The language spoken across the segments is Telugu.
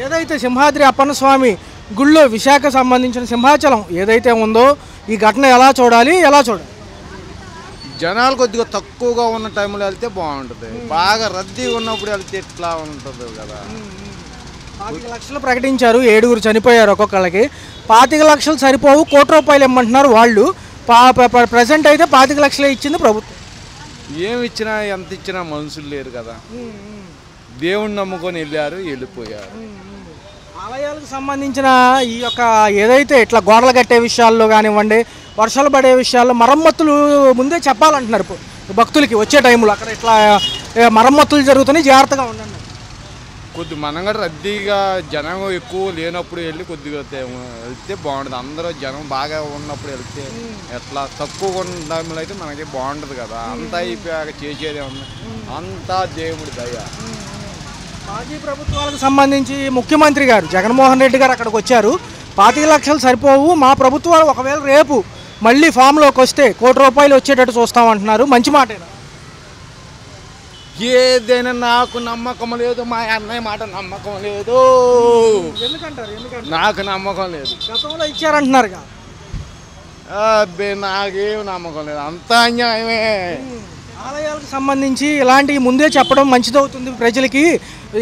ఏదైతే సింహాద్రి అప్పన్న స్వామి గుళ్ళో విశాఖ సంబంధించిన సింహాచలం ఏదైతే ఉందో ఈ ఘటన ఎలా చూడాలి, ఎలా చూడాలి? జనాలు కొద్దిగా తక్కువగా ఉన్న టైంలో వెళ్తే బాగుంటుంది, బాగా రద్దీ ఉన్నప్పుడు వెళ్తే ఎట్లా ఉంటుంది కదా. 25 లక్షలు ప్రకటించారు, 7గురు చనిపోయారు ఒక్కొక్కళ్ళకి. 25 లక్షలు సరిపోవు, ₹1,00,00,000 ఇమ్మంటున్నారు వాళ్ళు. ప్రజెంట్ అయితే 25 లక్షలే ఇచ్చింది ప్రభుత్వం. ఏమి ఇచ్చినా ఎంత ఇచ్చినా మనుషులు లేరు కదా, దేవుణ్ణి నమ్ముకొని వెళ్ళిపోయారు. ఆలయాలకు సంబంధించిన ఈ యొక్క ఏదైతే ఇట్లా గోడలు కట్టే విషయాల్లో కానివ్వండి, వర్షాలు పడే విషయాల్లో మరమ్మతులు ముందే చెప్పాలంటున్నారు భక్తులకి వచ్చే టైంలో. అక్కడ ఇట్లా మరమ్మతులు జరుగుతున్నాయి, జాగ్రత్తగా ఉండండి. కొద్ది మనం కూడా రద్దీగా జనం ఎక్కువ లేనప్పుడు వెళ్ళి కొద్దిగా వెళ్తే బాగుంటుంది. అందరూ జనం బాగా ఉన్నప్పుడు వెళ్తే ఎట్లా, తక్కువ ఉన్న టైంలో అయితే మనకి బాగుంటుంది కదా. అంతా అయిపోయాక చేసేదే ఉంది, అంతా దేవుడి దయ. మాజీ ప్రభుత్వాలకు సంబంధించి ముఖ్యమంత్రి గారు జగన్మోహన్ రెడ్డి గారు అక్కడికి వచ్చారు. 25 లక్షలు సరిపోవు, మా ప్రభుత్వాలు ఒకవేళ రేపు మళ్ళీ ఫామ్లోకి వస్తే ₹1,00,00,000 వచ్చేటట్టు చూస్తామంటున్నారు. మంచి మాటేనా? ఏదైనా నాకు నమ్మకం లేదు, మా అన్నయ్య మాట నమ్మకం లేదు. ఎందుకంటారు? నాకు నమ్మకం లేదు. గతంలో ఇచ్చారంటున్నారు. అబ్బే నాకేం నమ్మకం లేదు, అంతా అన్యాయమే. ఆలయాలకు సంబంధించి ఇలాంటివి ముందే చెప్పడం మంచిదవుతుంది ప్రజలకి.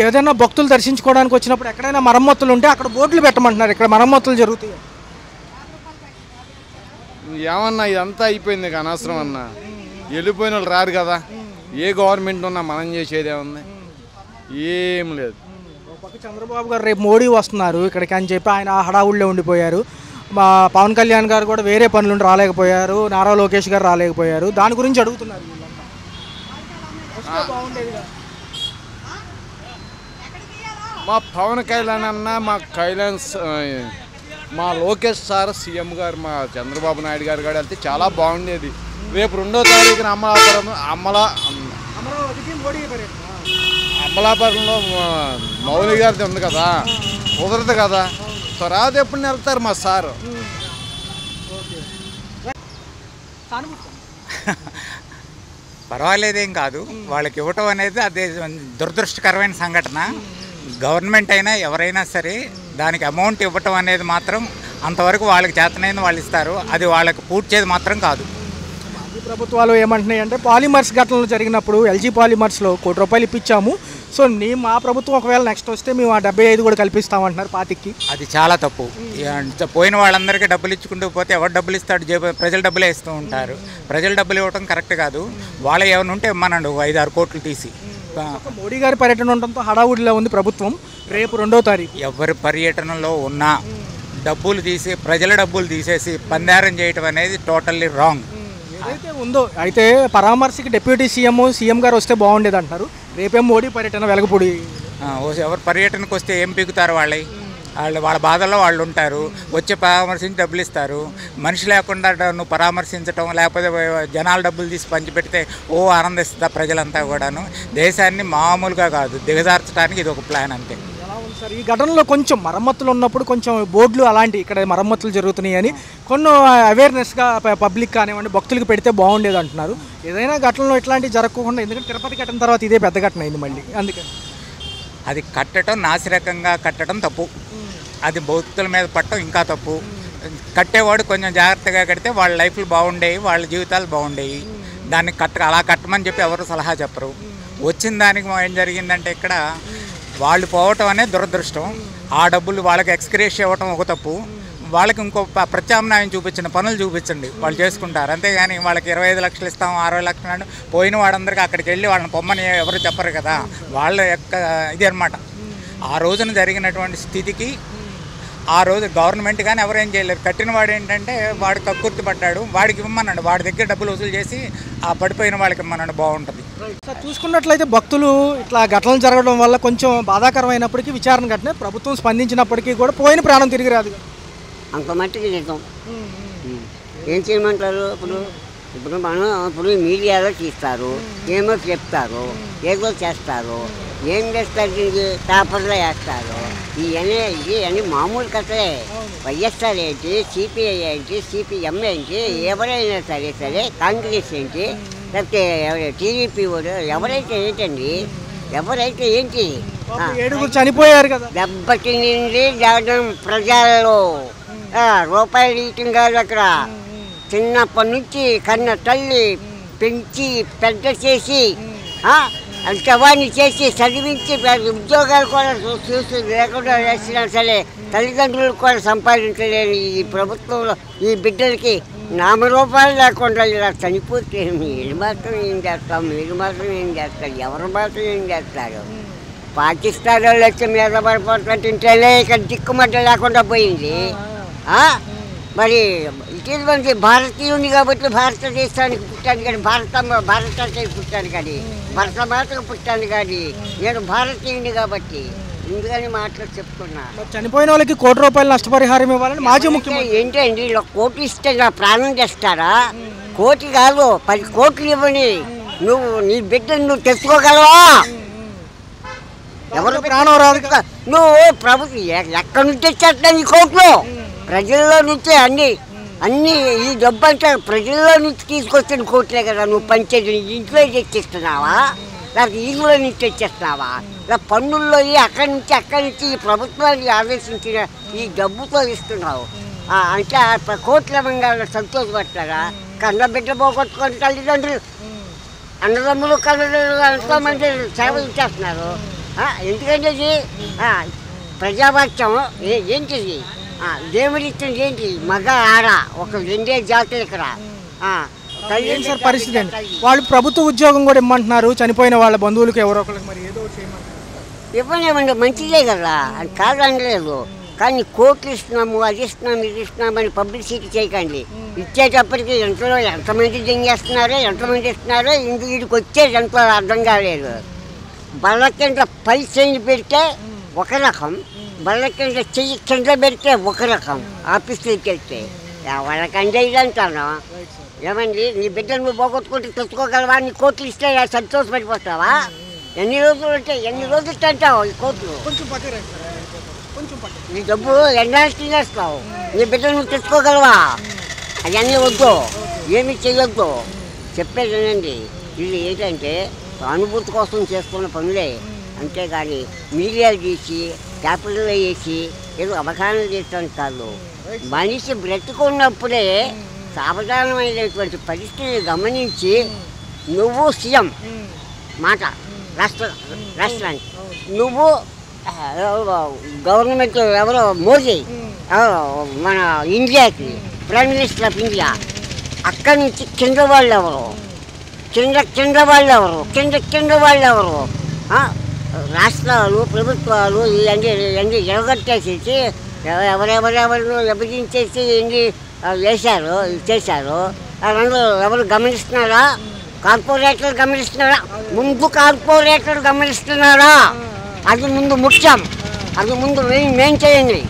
ఏదైనా భక్తులు దర్శించుకోవడానికి వచ్చినప్పుడు ఎక్కడైనా మరమ్మతులు ఉంటే అక్కడ బోర్డులు పెట్టమంటున్నారు, ఇక్కడ మరమ్మతులు జరుగుతాయి. ఏమన్నా ఇదంతా అయిపోయింది, అనవసరం అన్నా. వెళ్ళిపోయిన వాళ్ళు రారు కదా, ఏ గవర్నమెంట్ ఉన్నా మనం చేసేదే ఉంది, ఏం లేదు. పక్క చంద్రబాబు గారు రేపు మోడీ వస్తున్నారు ఇక్కడికి అని చెప్పి ఆయన హడావుడిలో ఉండిపోయారు. మా పవన్ కళ్యాణ్ గారు కూడా వేరే పనులు రాలేకపోయారు, నారా లోకేష్ గారు రాలేకపోయారు. దాని గురించి అడుగుతున్నారు. మా పవన్ కళ్యాణ్ అన్న, మా లోకేష్ సార్ సీఎం గారు, మా చంద్రబాబు నాయుడు గారు కూడా వెళ్తే చాలా బాగుండేది. రేపు 2వ తారీఖున అమలాపురంలో మౌలి గారిది ఉంది కదా, కుదరదు కదా. తర్వాత ఎప్పుడు వెళ్తారు మా సారు? పర్వాలేదేం కాదు, వాళ్ళకి ఇవ్వటం అనేది అదే దురదృష్టకరమైన సంఘటన. గవర్నమెంట్ అయినా ఎవరైనా సరే దానికి అమౌంట్ ఇవ్వటం అనేది మాత్రం అంతవరకు వాళ్ళకి చేతనైంది వాళ్ళు ఇస్తారు, అది వాళ్ళకి పూడ్చేది మాత్రం కాదు. ప్రభుత్వాలు ఏమంటున్నాయి అంటే పాలిమర్స్ ఘటనలు జరిగినప్పుడు ఎల్జీ పాలిమర్స్లో ₹1,00,00,000 ఇప్పించాము, సో మా ప్రభుత్వం ఒకవేళ నెక్స్ట్ వస్తే మేము ఆ 75 కూడా కల్పిస్తామంటున్నారు 25కి. అది చాలా తప్పు. పోయిన వాళ్ళందరికీ డబ్బులు ఇచ్చుకుంటూ పోతే ఎవరు డబ్బులు ఇస్తాడు? ప్రజలు డబ్బులే ఇస్తూ ఉంటారు. ప్రజలు డబ్బులు ఇవ్వడం కరెక్ట్ కాదు. వాళ్ళ ఏమైనా ఉంటే ఇమ్మనండు 5-6 కోట్లు తీసి. మోడీ గారి పర్యటన ఉండటంతో హడావుడిలో ఉంది ప్రభుత్వం. రేపు 2వ తారీఖు ఎవరి పర్యటనలో ఉన్నా డబ్బులు తీసి, ప్రజల డబ్బులు తీసేసి పందారం చేయటం అనేది టోటల్లీ రాంగ్. ఏదైతే ఉందో అయితే పరామర్శకి డిప్యూటీ సీఎం గారు వస్తే బాగుండేది అంటారు. రేపేం మోడీ పర్యటన వెలగపూడి. ఎవరు పర్యటనకు వస్తే ఏం పీకుతారు? వాళ్ళ బాధల్లో వాళ్ళు ఉంటారు. వచ్చి పరామర్శించి డబ్బులు ఇస్తారు. మనిషి లేకుండా నువ్వు పరామర్శించడం, లేకపోతే జనాల డబ్బులు తీసి పంచిపెడితే ఆనందిస్తా ప్రజలంతా కూడాను. దేశాన్ని మామూలుగా కాదు దిగజార్చడానికి ఇది ఒక ప్లాన్ అంతే. సార్, ఈ ఘటనలో కొంచెం మరమ్మతులు ఉన్నప్పుడు కొంచెం బోర్డులు అలాంటి ఇక్కడ మరమ్మతులు జరుగుతున్నాయి అని కొన్ని అవేర్నెస్గా పబ్లిక్ కానివ్వండి భక్తులకు పెడితే బాగుండేది అంటున్నారు. ఏదైనా ఘటనలో ఇట్లాంటివి జరగకుండా, ఎందుకంటే తిరుపతి ఘటన తర్వాత ఇదే పెద్ద ఘటన అయింది మళ్ళీ. అందుకని అది కట్టడం, నాసిరకంగా కట్టడం తప్పు. అది భక్తుల మీద పట్టడం ఇంకా తప్పు. కట్టేవాడు కొంచెం జాగ్రత్తగా కడితే వాళ్ళ లైఫ్లు బాగుండేవి, వాళ్ళ జీవితాలు బాగుండేవి. దాన్ని అలా కట్టమని చెప్పి ఎవరు సలహా చెప్పరు. వచ్చిన దానికి ఏం జరిగిందంటే ఇక్కడ వాళ్ళు పోవటం అనేది దురదృష్టం. ఆ డబ్బులు వాళ్ళకి ఎక్స్గ్రేషియా ఇవ్వటం ఒక తప్పు. వాళ్ళకి ఇంకో ప్రత్యామ్నాయం చూపించిన పనులు చూపించండి, వాళ్ళు చేసుకుంటారు. అంతేగాని వాళ్ళకి 25 లక్షలు ఇస్తాం, 60 లక్షలు అంటే పోయిన వాడందరికీ అక్కడికి వెళ్ళి వాళ్ళని పొమ్మని ఎవరు చెప్పరు కదా. వాళ్ళ యొక్క ఇది అనమాట. ఆ రోజున జరిగినటువంటి స్థితికి ఆ రోజు గవర్నమెంట్ కానీ ఎవరేం చేయలేరు. కట్టిన వాడు ఏంటంటే వాడు కక్కుర్తి పడ్డాడు, వాడికి ఇవ్వమన్నాడు, వాడి దగ్గర డబ్బులు వసూలు చేసి ఆ పడిపోయిన వాళ్ళకి ఇవ్వమన్నాడు. బాగుంటుంది. సార్, చూసుకున్నట్లయితే భక్తులు ఇట్లా ఘటనలు జరగడం వల్ల కొంచెం బాధాకరమైనప్పటికీ విచారణ ఘటన ప్రభుత్వం స్పందించినప్పటికీ కూడా పోయిన ప్రాణం తిరిగి రాదు. అంత మట్టికి నిజం. ఏం చేయమంటారు? ఇప్పుడు మీడియాలో తీస్తారు, ఏమో చెప్తారు, ఏదో చేస్తారు. ఏం చేస్తారు? దీనికి పేపర్లో వేస్తారు. ఇవన్నీ మామూలు కథలే. వైఎస్ఆర్ ఏంటి, సిపిఐ ఏంటి, సిపిఎం ఏంటి, ఎవరైనా సరే కాంగ్రెస్ ఏంటి, లేకపోతే టీడీపీ ఎవరైతే ఏంటండి, ఎవరైతే ఏంటి, ఏడుగురు చనిపోయారు కదా. దెబ్బతింది జగన్ ప్రజల్లో. రూపాయలు ఇయటం కాదు అక్కడ. చిన్నప్పటి నుంచి కన్న తల్లి పెంచి పెద్ద చేసి అంతవాణ్ణి చేసి చదివించి ఉద్యోగాలు కూడా చూసి లేకుండా వేసినా సరే తల్లిదండ్రులు కూడా సంపాదించలేని ఈ ప్రభుత్వంలో ఈ బిడ్డలకి నామరూపాలు లేకుండా ఇలా చనిపోతే మీరు మాత్రం ఏం చేస్తాం, మీరు మాత్రం ఏం చేస్తారు, ఎవరు మాత్రం ఏం చేస్తారు? పాకిస్తాన్ వాళ్ళు వచ్చి మీద పడిపోతుంటేనే ఇక్కడ దిక్కుమట్ట లేకుండా పోయింది. మరి ఇటువంటి భారతీయుని కాబట్టి భారతదేశానికి పుట్టాను కానీ భారతానికి పుట్టాను కానీ భరతమాతకు పుట్టాను కానీ నేను భారతీయుని కాబట్టి ఎందుకని మాటలు చెప్తున్నా. చనిపోయిన వాళ్ళకి ₹1 నష్టపరిహారం ఇవ్వాలని మాజీ ముఖ్యమంత్రి. ఏంటండి ఇలా కోటి ఇస్తే నా ప్రాణం చేస్తారా? కోటి కాదు 10 కోట్లు ఇవ్వని నువ్వు నీ బిడ్డను నువ్వు తెచ్చుకోగలవా? ఎవరు ప్రాణం రాదు. నువ్వు ప్రభుత్వం ఎక్కడి నుంచి తెచ్చేస్తా నీ కోట్లు? ప్రజల్లో నుంచే అన్ని ఈ డబ్బు అంతా ప్రజల్లో నుంచి తీసుకొచ్చిన కోట్లే కదా. నువ్వు పంచేది ఇంట్లో తెచ్చిస్తున్నావా లేకపోతే ఈగులో నుంచి తెచ్చేస్తున్నావా? ఇలా పన్నుల్లో అక్కడి నుంచి ఈ ప్రభుత్వాన్ని ఆదేశించిన ఈ డబ్బుతో ఇస్తున్నావు. అంటే కోట్ల మంగాళ్ళు సంతోషపడతారా? కన్న బిడ్డ పోగొట్టుకొని తల్లిదండ్రులు అన్నదమ్ములు కన్నదమ్ములు ఎంతోమంది సేవ ఇచ్చేస్తున్నారు. ఎందుకంటే ఇది ప్రజావాక్యం ఏంటిది? దేవుడి ఇచ్చింది ఏంటి? మగ ఆడ ఒక 2 జాతులు ఇక్కడ. సార్ పరిస్థితి అండి, వాళ్ళు ప్రభుత్వ ఉద్యోగం కూడా ఇమ్మంటున్నారు చనిపోయిన వాళ్ళ బంధువులకు ఎవరో ఒకరికి. మరి ఏదో ఇవ్వలేమండి, మంచిదే కదా, అది కాదనలేదు. కానీ కోట్లు ఇస్తున్నాము, అది ఇస్తున్నాము, ఇది ఇస్తున్నామని పబ్లిసిటీ చేయకండి. ఇచ్చేటప్పటికి ఎంతమంది దింగేస్తున్నారో ఎంతమంది ఇస్తున్నారో వీడికి వచ్చేది ఎంతో అర్థం కాలేదు. బల్ల కింద పై చెయ్యి పెడితే ఒక రకం, బల్ల కింద చెయ్యి కింద పెడితే ఒక రకం. ఆఫీసులకి వెళ్తే వాళ్ళకంటే ఇది అంటాను. ఏమండి నీ బిడ్డను నువ్వు పోగొట్టుకుంటే తెచ్చుకోగలవా? నీ కోట్లు ఇస్తే సంతోషపడిపోతావా? ఎన్ని రోజులు అంటావు ఈ కోట్లు? నీ డబ్బు ఎన్నాళ్ళు తినేస్తావు? నీ బిడ్డను నువ్వు తెచ్చుకోగలవా? అవన్నీ వద్దు, ఏమి చెయ్యొద్దు. చెప్పేది వినండి, ఇది ఏంటంటే అనుభూతి కోసం చేసుకున్న పనులే, అంతేగాని మీడియాలు తీసి పేపర్లో వేసి ఏదో అవగాహన చేయడానికి కాదు. మనిషి బ్రతుకున్నప్పుడే సావధానమైనటువంటి పరిస్థితిని గమనించి నువ్వు సీఎం మాట రాష్ట్రానికి, నువ్వు గవర్నమెంట్ ఎవరో మోదీ మన ఇండియాకి ప్రైమ్ మినిస్టర్ ఆఫ్ ఇండియా, అక్కడి నుంచి కింద వాళ్ళు ఎవరు, కింద వాళ్ళు ఎవరు, రాష్ట్రాలు ప్రభుత్వాలు ఇవన్నీ ఎరగొట్టేసేసి ఎవరెవరు విభజించేసి ఎన్ని వేశారు చేశారు. అందులో ఎవరు గమనిస్తున్నారా? కార్పొరేటర్లు గమనిస్తున్నారా? ముందు కార్పొరేటర్లు గమనిస్తున్నారా? అది ముందు ముఖ్యం, అది ముందు మెయిన్ చేయండి.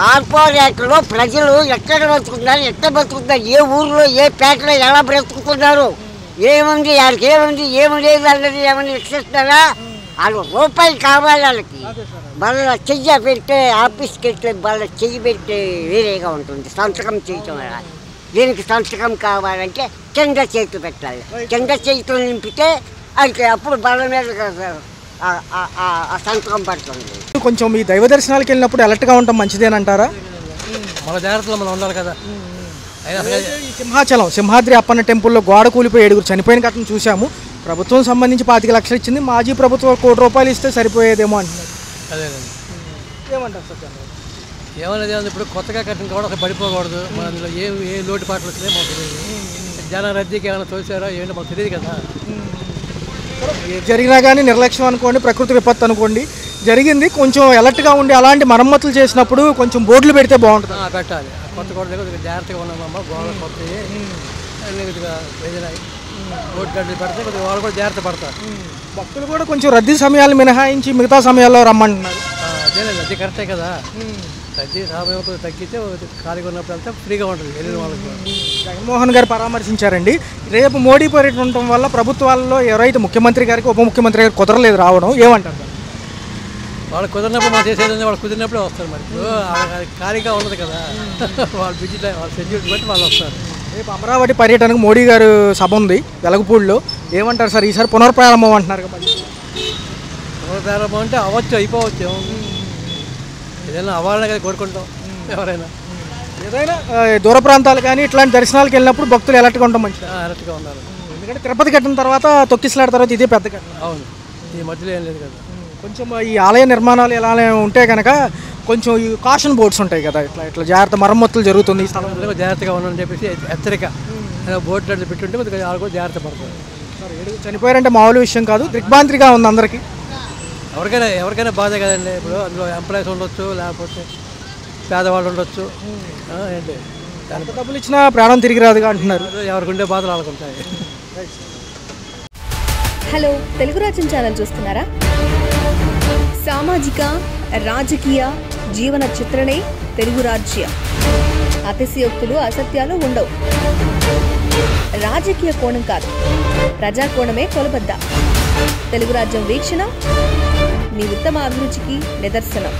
కార్పొరేటర్లో ప్రజలు ఎక్కడ బతుకుతున్నారు, ఏ ఊర్లో ఏ పేటలో ఎలా బ్రతుకుతున్నారు, ఏముంది వాళ్ళకి ఏమి లేదు అన్నది ఏమని వీక్షిస్తున్నారా? వాళ్ళు రూపాయలు కావాలి వాళ్ళకి. వాళ్ళ చెయ్యి పెడితే ఆఫీస్కి వెళ్తే వాళ్ళ చెయ్యి పెడితే వేరేగా ఉంటుంది. సంతకం చేయటం దీనికి సంతకం కావాలంటే కింద చేతులు పెట్టాలి. కింద చేతులు నింపితే అది అప్పుడు బల్ల మీద సంతకం పడుతుంది. కొంచెం ఈ దైవ దర్శనాలకు వెళ్ళినప్పుడు అలర్ట్గా ఉండటం మంచిదేనంటారా? మన జాగ్రత్తలో మనం ఉండాలి కదా. సింహాద్రి అప్పన్న టెంపుల్లో గోడ కూలిపోయి 7 చనిపోయిన ఘటన చూసాము. ప్రభుత్వం సంబంధించి 25 లక్షలు ఇచ్చింది, మాజీ ప్రభుత్వం ₹1 ఇస్తే సరిపోయేదేమో అంటున్నారు. అదేనండి, ఏమంటారు సార్? ఏమనేది ఇప్పుడు కొత్తగా కట్టిన కూడా అక్కడ పడిపోకూడదు. మన అందులో ఏ లోటుపాట్లు వచ్చినాయి మాకు తెలియదు. జన రద్దీకి ఏమైనా తోసారో ఏంటో మాకు తెలియదు కదా. జరిగినా కానీ నిర్లక్ష్యం అనుకోండి, ప్రకృతి విపత్తు అనుకోండి, జరిగింది. కొంచెం అలర్ట్గా ఉండి అలాంటి మరమ్మతులు చేసినప్పుడు కొంచెం బోర్డులు పెడితే బాగుంటుంది. పెట్టాలి. కొత్త గోడ దగ్గర జాగ్రత్తగా ఉన్నామమ్మ, గోడ కొత్తవి ఏదైనా రోడ్ గడ్డలు పెడితే కొద్దిగా వాళ్ళు కూడా జాగ్రత్త పడతారు. భక్తులు కూడా కొంచెం రద్దీ సమయాలు మినహాయించి మిగతా సమయాల్లో రమ్మంటున్నారు. అదేలేదు, రద్దీ కరెక్టే కదా. రద్దీ సమయం తగ్గితే ఖాళీగా ఉన్నప్పుడు అంతా ఫ్రీగా ఉంటుంది వెళ్ళిన వాళ్ళకి. జగన్మోహన్ గారు పరామర్శించారండి. రేపు మోడీ పర్యటన ఉండటం వల్ల ప్రభుత్వాల్లో ఎవరైతే ముఖ్యమంత్రి గారికి ఉప ముఖ్యమంత్రి గారికి కుదరలేదు రావడం, ఏమంటారు? వాళ్ళు కుదిరినప్పుడు మనం చేసేది వాళ్ళు కుదిరినప్పుడే వస్తారు. మరి ఖాళీగా ఉండదు కదా, వాళ్ళు బిజీ టైం వాళ్ళ షెడ్యూల్ బట్టి వాళ్ళు వస్తారు. రేపు అమరావతి పర్యటనకు మోడీ గారు సభ ఉంది వెలగపూడిలో, ఏమంటారు సార్? ఈసారి పునర్ప్రారంభం అంటున్నారు కదా. ప్రారంభం అంటే అవ్వచ్చు, అయిపోవచ్చు. ఏదైనా అవ్వాలనే కదా కోరుకుంటాం ఎవరైనా. ఏదైనా దూర ప్రాంతాలు కానీ ఇట్లాంటి దర్శనాలకు వెళ్ళినప్పుడు భక్తులు ఎలర్ట్గా ఉండడం మంచిది. అలర్ట్గా ఉన్నారు. ఎందుకంటే తిరుపతి కట్టిన తర్వాత తొక్కిసలాట తర్వాత ఇదే పెద్ద కట్టడం. అవును, ఈ మధ్యలో ఏం లేదు కదా. కొంచెం ఈ ఆలయ నిర్మాణాలు ఎలా ఉంటే కనుక కొంచెం ఈ కాషన్ బోర్డ్స్ ఉంటాయి కదా, ఇట్లా జాగ్రత్త మరమ్మతులు జరుగుతుంది ఈ స్థలంలో జాగ్రత్తగా ఉండని చెప్పేసి హెచ్చరిక బోర్డు అట్లా పెట్టుంటే కొద్దిగా వాళ్ళు కూడా జాగ్రత్త పడతారు. చనిపోయారంటే మామూలు విషయం కాదు, దిగ్భ్రాంతిగా ఉంది అందరికీ. ఎవరికైనా బాధే కదండి. ఇప్పుడు అందులో ఎంప్లాయీస్ ఉండొచ్చు, లేకపోతే పేదవాళ్ళు ఉండొచ్చు. ఏంటి ఎంత డబ్బులు ఇచ్చినా ప్రాణం తిరిగి రాదుగా అంటున్నారు. ఎవరికి ఉండే బాధలు వాళ్ళకుంటాయి. హలో, తెలుగు రాజ్యం ఛానల్ చూస్తున్నారా? సామాజిక రాజకీయ జీవన చిత్రణే తెలుగు రాజ్యం. అతిశయోక్తులు అసత్యాలు ఉండవు. రాజకీయ కోణం కాదు, ప్రజా కోణమే కొలబద్ద. తెలుగు రాజ్యం వీక్షణ మీ ఉత్తమ అభిరుచికి నిదర్శనం.